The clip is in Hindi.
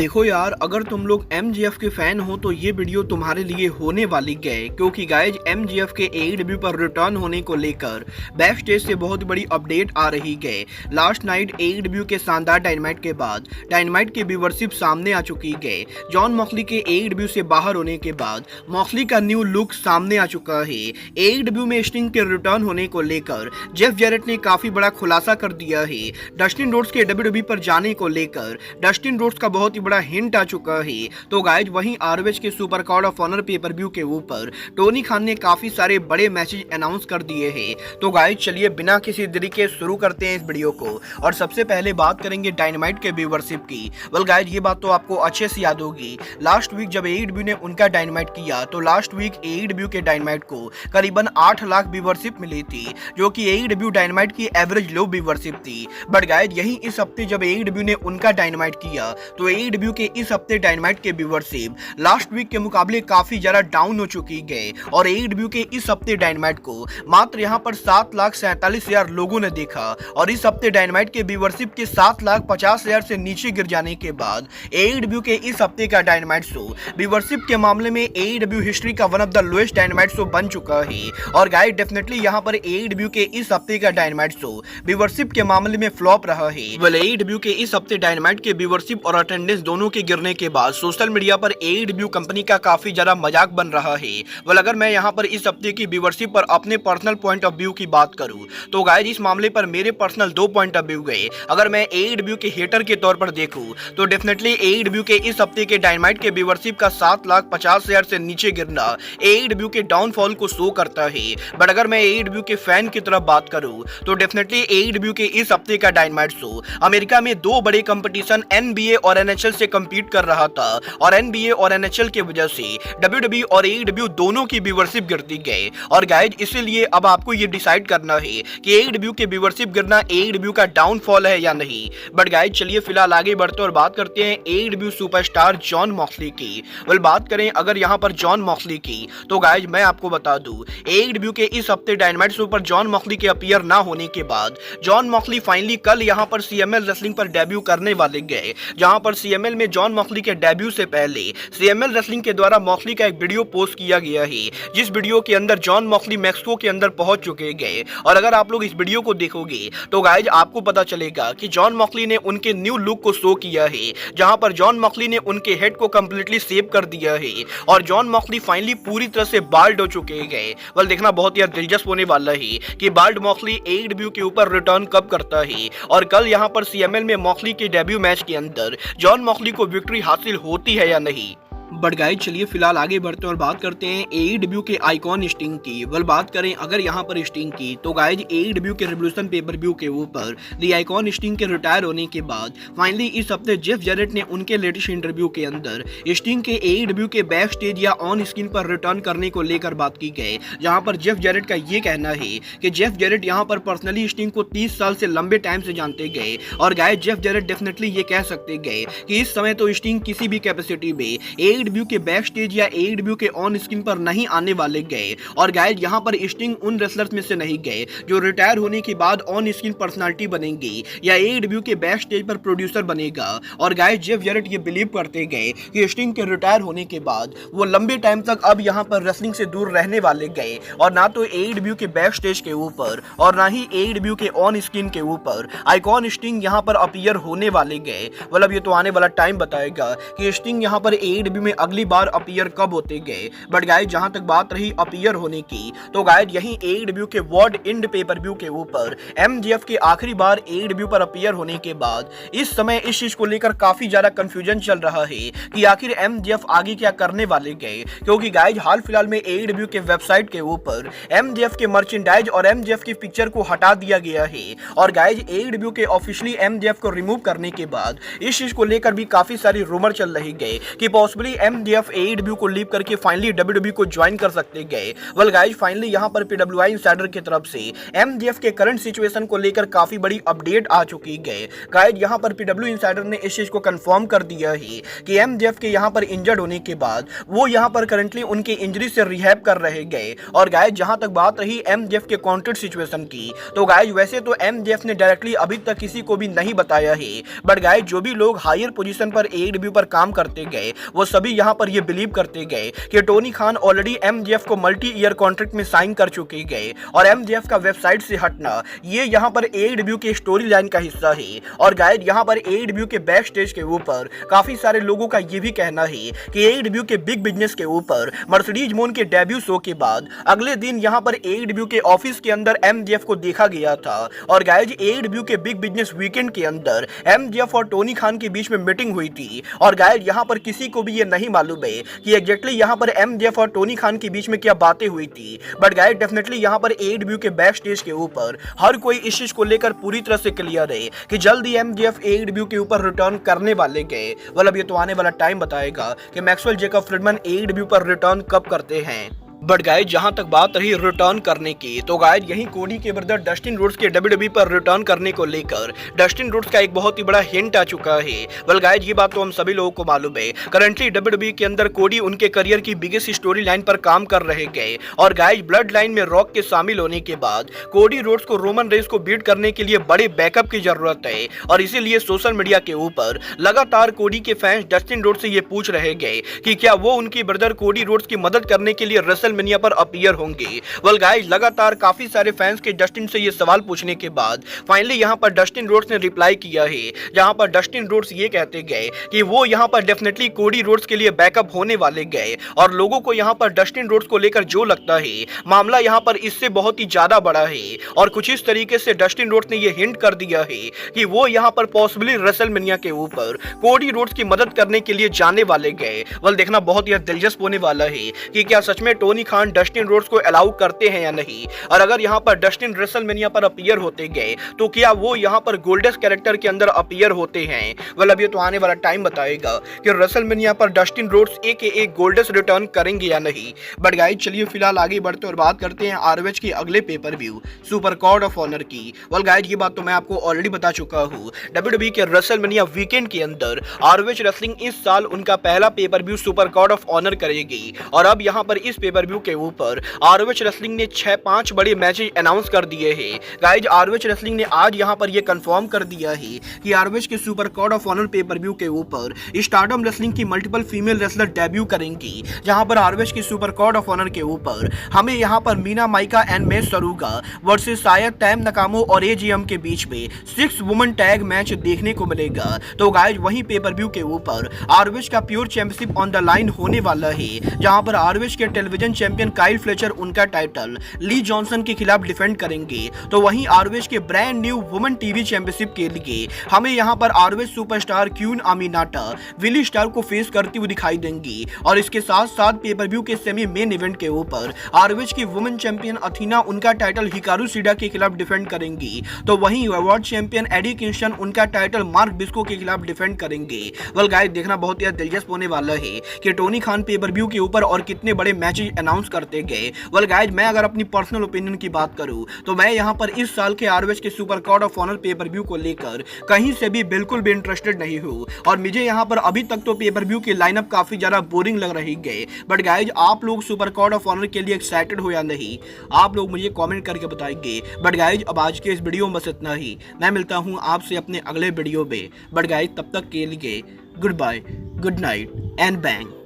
देखो यार, अगर तुम लोग एमजीएफ के फैन हो तो ये वीडियो तुम्हारे लिए होने वाली है, क्योंकि गाइज एमजीएफ के एईडब्ल्यू पर रिटर्न होने को लेकर बैक स्टेज से बहुत बड़ी अपडेट आ रही है। लास्ट नाइट एईडब्ल्यू के शानदार डायनामाइट के बाद डायनामाइट की व्यूअरशिप सामने आ चुकी है। जॉन मॉक्सली के एईडब्ल्यू से बाहर होने के बाद मॉक्सली का न्यू लुक सामने आ चुका है। एईडब्ल्यू में स्टिंग के रिटर्न होने को लेकर जेफ जैरेट ने काफी बड़ा खुलासा कर दिया है। डस्टिन रोड्स के डब्ल्यूडब्ल्यूई पर जाने को लेकर डस्टिन रोड्स का बहुत बड़ा हिंट आ चुका है। तो गाइज वहीं आरओएच के super card of honour pay per view के ऊपर टोनी खान ने काफी सारे बड़े मैसेज अनाउंस कर दिए हैं। तो गाइज चलिए बिना किसी देरी के शुरू करते हैं इस वीडियो को। और सबसे पहले बात करेंगे डायनामाइट के व्यूअरशिप की। वेल गाइज ये बात तो आपको अच्छे से याद होगी, लास्ट वीक जब एईडब्ल्यू ने उनका डायनामाइट किया तो लास्ट वीक एईडब्ल्यू के डायनामाइट को करीबन 8 लाख व्यूअरशिप मिली थी, जो कि एईडब्ल्यू डायनामाइट की एवरेज लो व्यूअरशिप थी। बट गाइज यही इस हफ्ते जब एईडब्ल्यू ने उनका डायनामाइट किया तो एईडब्ल्यू के इस हफ्ते डायनामाइट के व्यूअरशिप लास्ट वीक के मुकाबले काफी ज्यादा डाउन हो चुकी है। और एईडब्ल्यू के इस हफ्ते डायनामाइट को मात्र यहां पर 7,47,000 लोगों ने देखा। और इस हफ्ते डायनामाइट के व्यूअरशिप के 7,50,000 से नीचे गिर जाने के बाद एईडब्ल्यू के इस हफ्ते का डायनामाइट शो व्यूअरशिप के मामले में एईडब्ल्यू हिस्ट्री का one of the lowest dynamite show बन चुका है। और गाइस डेफिनेटली यहां पर एईडब्ल्यू के इस हफ्ते का डायनामाइट शो व्यूअरशिप के मामले में फ्लॉप रहा है। वेल एईडब्ल्यू के इस हफ्ते डायनामाइट के व्यूअरशिप और अटेंडेंस दोनों के गिरने के बाद सोशल मीडिया पर एईडब्ल्यू कंपनी का काफी ज्यादा मजाक बन रहा है। वेल अगर मैं यहां पर इस हफ्ते की व्यूअरशिप पर अपने पर्सनल पॉइंट ऑफ व्यू की बात करूं तो गाइस इस मामले पर मेरे पर्सनल 2 पॉइंट ऑफ व्यू गए। अगर मैं एईडब्ल्यू के हेटर के तौर पर देखूं तो डेफिनेटली एईडब्ल्यू के इस हफ्ते के डायनामाइट के व्यूअरशिप का 7,50,000 से नीचे गिरना एईडब्ल्यू के डाउनफॉल को शो करता है। बट अगर मैं एईडब्ल्यू के फैन की तरफ बात करूं तो डेफिनेटली एईडब्ल्यू के इस हफ्ते का डायनामाइट शो अमेरिका में 2 बड़े कंपटीशन एनबीए और एनएचएल से कंपीट कर रहा था। और एनबीए और एनएचएल की वजह से डब्ल्यूडब्ल्यूई और एईडब्ल्यू दोनों की व्यूअरशिप गिरती गई। और गाइज इसीलिए अब आपको ये डिसाइड करना है कि एईडब्ल्यू की व्यूअरशिप गिरना एईडब्ल्यू का डाउनफॉल है या नहीं। बट गाइज चलिए फिलहाल आगे बढ़ते और बात करते हैं एईडब्ल्यू सुपरस्टार जॉन मॉक्सली की। वेल बात करें अगर यहाँ पर जॉन मॉक्सली की तो गाइज मैं आपको बता दूं एईडब्ल्यू के इस हफ्ते डायनामाइट शो पर जॉन मॉक्सली के अपीयर ना होने के बाद जॉन मॉक्सली फाइनली कल यहाँ पर सीएमएल रेसलिंग पर डेब्यू करने वाले गए, जहां पर सीएमएल में जॉन मॉक्सली के डेब्यू से पहले सीएमएल रेसलिंग के द्वारा मॉक्सली का एक वीडियो पोस्ट किया गया है, जिस वीडियो के अंदर जॉन मॉक्सली मैक्सिको के अंदर पहुंच चुके गए। और अगर आप लोग इस वीडियो को देखोगे तो गाइज आपको पता चलेगा कि जॉन मॉक्सली ने उनके न्यू लुक को शो किया है, जहां पर जॉन मॉक्सली ने उनके हेड को कंप्लीटली शेव कर दिया है और जॉन मॉक्सली फाइनली पूरी तरह से बाल्ड हो चुके गए। वेल देखना बहुत ही दिलचस्प होने वाला है कि बाल्ड मॉक्सली एईडब्ल्यू के ऊपर रिटर्न कब करता है। और कल यहां पर सीएमएल में मॉक्सली के डेब्यू मैच के अंदर जॉन मॉक्सली को विक्ट्री हासिल होती है या नहीं। बट गाइज चलिए फिलहाल आगे बढ़ते हैं और बात करते हैं एईडब्ल्यू के आइकॉन स्टिंग की। वेल बात करें अगर यहाँ पर स्टिंग की तो गाइज एईडब्ल्यू के रिवोल्यूशन पेपर व्यू के ऊपर द आइकॉन स्टिंग के रिटायर होने के बाद फाइनली इस हफ्ते जेफ जैरेट ने उनके लेटेस्ट इंटरव्यू के अंदर स्टिंग के एईडब्ल्यू के बैक स्टेज या ऑन स्क्रीन पर रिटर्न करने को लेकर बात की गई, जहाँ पर जेफ जैरेट का ये कहना है कि जेफ जैरेट यहाँ पर पर्सनली स्टिंग को 30 साल से लंबे टाइम से जानते गए। और गाइज जेफ जैरेट डेफिनेटली ये कह सकते गए कि इस समय तो स्टिंग किसी भी कैपेसिटी में एईडब्ल्यू के बैक स्टेज या एईडब्ल्यू के ऑन स्क्रीन पर नहीं आने वाले गए। और गाइज यहाँ पर स्टिंग उन रेसलर्स में से नहीं गए जो रिटायर होने के बाद ऑन स्क्रीन पर्सनालिटी बनेंगे या एईडब्ल्यू के बैक स्टेज पर प्रोड्यूसर बनेगा। और गाइज जेफ जैरेट ये बिलीव करते गए कि स्टिंग के रिटायर होने के बाद वो लंबे टाइम तक अब यहाँ पर रेसलिंग से दूर रहने वाले गए और ना तो एईडब्ल्यू के बैक स्टेज के ऊपर और ना ही एईडब्ल्यू के ऑन स्क्रीन के ऊपर आइकॉन स्टिंग यहाँ पर अपीयर होने वाले गए। मतलब ये तो आने वाला टाइम बताएगा कि स्टिंग यहाँ पर एईडब्ल्यू में अगली बार अपीयर कब होते गए। बट गाइज जहां तक बात रही अपीयर होने की तो गाइज यही एईडब्ल्यू के वर्ल्ड एंड पेपर व्यू के ऊपर एमजीएफ के आखिरी बार एईडब्ल्यू पर अपीयर होने के बाद इस समय इस चीज को लेकर काफी ज्यादा कंफ्यूजन चल रहा है कि आखिर एमजीएफ आगे क्या करने वाले गए। क्योंकि गाइज हाल फिलहाल में एईडब्ल्यू के वेबसाइट के ऊपर एमजीएफ के मर्चेंडाइज और एमजीएफ की पिक्चर को हटा दिया गया है। और गाइज एईडब्ल्यू के ऑफिशियली एमजीएफ को रिमूव करने के बाद इस चीज को लेकर भी काफी सारी रूमर चल रही गई कि पॉसिबली MJF AEW को लीव करके फाइनली WWE को ज्वाइन कर सकते गए। वेल गाइज फाइनली यहाँ पर PWI इंसाइडर की तरफ से MJF के करंट सिचुएशन को लेकर काफी बड़ी अपडेट आ चुकी है। गाइज यहाँ पर PW इंसाइडर ने इस चीज को कंफर्म कर दिया है कि MJF के यहाँ पर इंजर्ड होने के बाद वो यहाँ पर करंटली उनकी इंजरी से रिहैब कर रहे गए। और गाइज जहां तक बात रही MJF के कॉन्ट्रैक्ट सिचुएशन की, तो गाइज वैसे तो MJF ने डायरेक्टली अभी तक किसी को भी नहीं बताया है, बट गाइज जो भी लोग हायर पोजीशन पर AEW पर काम करते गए वो सभी यहाँ पर ये बिलीव करते गए कि टोनी खान ऑलरेडी MJF को मल्टी ईयर कॉन्ट्रैक्ट में साइन कर चुके गए और MJF का वेबसाइट से हटना ये यहाँ पर AEW के स्टोरी लाइन का हिस्सा है। और गाइज यहाँ पर AEW के बैक स्टेज के ऊपर काफी सारे लोगों का ये भी कहना है कि AEW के बिग बिजनेस के ऊपर मर्सिडीज मोन के डेब्यू शो के बाद अगले दिन यहाँ पर AEW के ऑफिस के अंदर MJF को देखा गया था। और गाइज AEW के बिग बिजनेस वीकेंड के अंदर MJF और टोनी खान के बीच में मीटिंग हुई थी। और गाइज यहाँ पर किसी को भी ये नहीं मालूम है कि एग्जैक्टली यहाँ पर MJF और टोनी खान के बीच में क्या बातें हुई थी, बट गाइज डेफिनेटली यहाँ पर AEW के बैक स्टेज के ऊपर हर कोई इस चीज को लेकर पूरी तरह से क्लियर है कि जल्दी MJF AEW के ऊपर रिटर्न करने वाले गए। अब ये तो आने वाला टाइम बताएगा कि मैक्सवेल जेकब फ्रीडमैन AEW पर रिटर्न कब करते हैं। बट गाइज जहां तक बात रही रिटर्न करने की, तो गाइज यही कोडी के ब्रदर डस्टिन रोड्स के WWE पर रिटर्न करने को लेकर डस्टिन रोड्स का एक बहुत ही बड़ा हिंट आ चुका है। वेल गाइज ये बात तो हम सभी लोगों को मालूम है, करंटली WWE के अंदर कोडी उनके करियर की बिगेस्ट स्टोरी लाइन पर काम कर रहे गए। और गाइज ब्लड लाइन में रॉक के शामिल होने के बाद कोडी रोड्स को रोमन रेस को बीट करने के लिए बड़े बैकअप की जरूरत है। और इसीलिए सोशल मीडिया के ऊपर लगातार कोडी के फैंस डस्टिन रोड्स से ये पूछ रहे गए कि क्या वो उनके ब्रदर कोडी रोड्स की मदद करने के लिए रेसलमेनिया पर अपीयर होंगे। वेल गाइस लगातार काफी सारे फैंस के डस्टिन से ये सवाल पूछने के बाद फाइनली यहां पर डस्टिन रोड्स ने रिप्लाई किया है, जहां पर डस्टिन रोड्स ये कहते गए कि वो यहां पर डेफिनेटली कोडी रोड्स के लिए बैकअप होने वाले गए। और लोगों को यहां पर डस्टिन रोड्स को लेकर जो लगता है मामला यहां पर इससे बहुत ही ज्यादा बड़ा है। और कुछ इस तरीके से डस्टिन रोड्स ने ये हिंट कर दिया है कि वो यहां पर पॉसिबली रेसलमेनिया के ऊपर कोडी रोड्स की मदद करने के लिए जाने वाले गए। वेल देखना बहुत ही दिलचस्प होने वाला है कि क्या सच में टोनी खान डस्टिन रोड्स को अलाउ करते हैं या नहीं। और अगर यहां पर डस्टिन रेसलमेनिया पर अपीयर होते गए तो क्या वो यहां पर गोल्डेस्ट कैरेक्टर के अंदर अपीयर होते हैं। वेल अब ये तो आने वाला टाइम बताएगा कि रेसलमेनिया पर डस्टिन रोड्स AKA गोल्डेस्ट रिटर्न करेंगे या नहीं। बट गाइस चलिए फिलहाल आगे बढ़ते और बात करते हैं ROH के अगले pay per view super card of honour की। वेल गाइस ये बात तो मैं आपको ऑलरेडी बता चुका हूं, WWE के रेसलमेनिया वीकेंड के अंदर ROH रेसलिंग इस साल उनका पहला pay per view super card of honour करेगी। और अब यहां पर इस पेपर व्यू के ऊपर ROH रेसलिंग ने 6-5 बड़े मैचेस अनाउंस कर दिए हैं। गाइज ROH रेसलिंग ने आज यहां पर यह कंफर्म कर दिया है कि ROH के super card of honour pay per view के ऊपर स्टारडम रेसलिंग की मल्टीपल फीमेल रेसलर डेब्यू करेंगी। जहां पर ROH की सुपर कार्ड ऑफ ऑनर के ऊपर हमें यहां पर मीना माइका एंड मेस सरूगा वर्सेस शायद टैम नकामो और AJM के बीच में 6 वुमेन टैग मैच देखने को मिलेगा। तो गाइज वहीं पेपर व्यू के ऊपर ROH का pure championship on the line होने वाला है, जहां पर ROH के टेलीविजन चैंपियन काइल फ्लेचर उनका टाइटल ली जॉनसन के खिलाफ डिफेंड करेंगे। तो वहीं ROH के brand new women TV championship के लिए हमें यहां पर ROH superstar Queen Aminata Billie Starkz को फेस करती हुई दिखाई देंगी। और इसके साथ साथ पेपर व्यू के सेमी मेन इवेंट के ऊपर ROH की वुमेन चैंपियन अथीना उनका टाइटल हिकारू सीडा के खिलाफ डिफेंड करेंगी। तो वहीं वर्ल्ड चैंपियन एडी किंगस्टन उनका टाइटल मार्क बिस्को के खिलाफ डिफेंड करेंगे। वेल गाइस देखना बहुत ही दिलचस्प होने वाला है कि टोनी खान पेपर व्यू के ऊपर और कितने बड़े मैचेस अनाउंस करते गए। वेल गाइस मैं अगर अपनी पर्सनल ओपिनियन की बात करूं तो मैं यहां पर इस साल के ROH के super card of honour pay per view को लेकर कहीं से भी बिल्कुल भी इंटरेस्टेड नहीं हूं। और मुझे यहां पर अभी तक तो पेपर व्यू की लाइनअप काफी ज्यादा बोरिंग लग रही है। बट गाइज आप लोग सुपर कार्ड ऑफ ऑनर के लिए एक्साइटेड हो या नहीं, आप लोग मुझे कमेंट करके बताएंगे। बट गाइज अब आज के इस वीडियो में बस इतना ही, मैं मिलता हूं आपसे अपने अगले वीडियो में। बट गाइज तब तक के लिए goodbye, good night and bang.